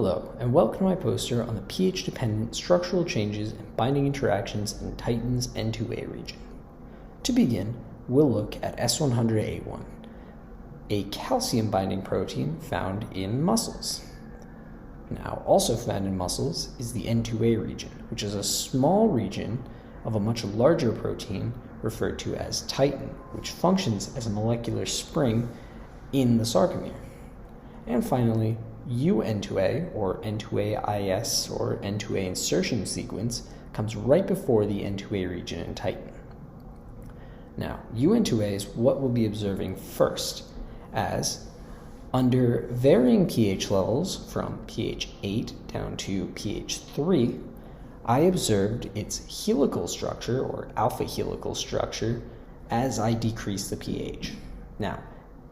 Hello, and welcome to my poster on the pH-dependent structural changes and binding interactions in Titin's N2A region. To begin, we'll look at S100A1, a calcium-binding protein found in mussels. Now, also found in mussels is the N2A region, which is a small region of a much larger protein referred to as Titin, which functions as a molecular spring in the sarcomere. And finally, UN2A, or N2A-IS, or N2A Insertion Sequence, comes right before the N2A region in Titin. Now, UN2A is what we'll be observing first, as under varying pH levels from pH 8 down to pH 3, I observed its helical structure, or alpha helical structure, as I decrease the pH. Now,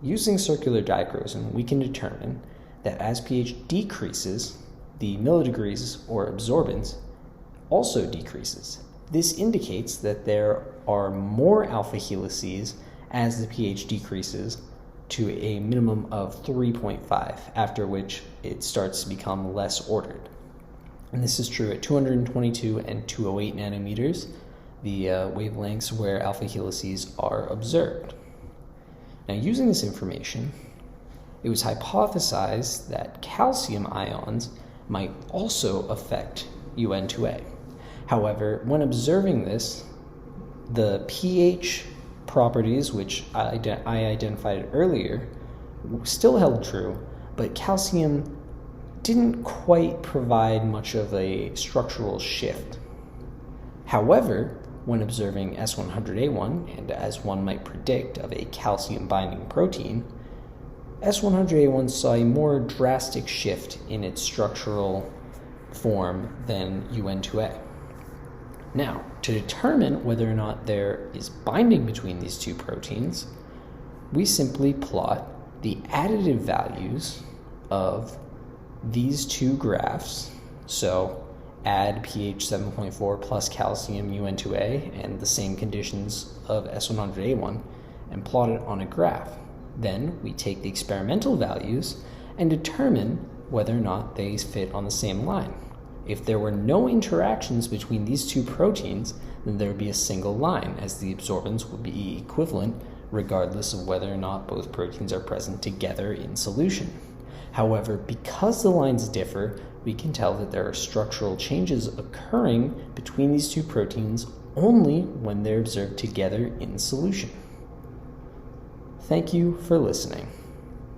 using circular dichroism, we can determine that as pH decreases, the millidegrees, or absorbance, also decreases. This indicates that there are more alpha helices as the pH decreases to a minimum of 3.5, after which it starts to become less ordered. And this is true at 222 and 208 nanometers, the wavelengths where alpha helices are observed. Now, using this information, it was hypothesized that calcium ions might also affect UN2A. However, when observing this, the pH properties, which I identified earlier, still held true, but calcium didn't quite provide much of a structural shift. However, when observing S100A1, and as one might predict of a calcium-binding protein, S100A1 saw a more drastic shift in its structural form than UN2A. Now, to determine whether or not there is binding between these two proteins, we simply plot the additive values of these two graphs. So add pH 7.4 plus calcium UN2A and the same conditions of S100A1 and plot it on a graph. Then we take the experimental values and determine whether or not they fit on the same line. If there were no interactions between these two proteins, then there would be a single line, as the absorbance would be equivalent regardless of whether or not both proteins are present together in solution. However, because the lines differ, we can tell that there are structural changes occurring between these two proteins only when they're observed together in solution. Thank you for listening.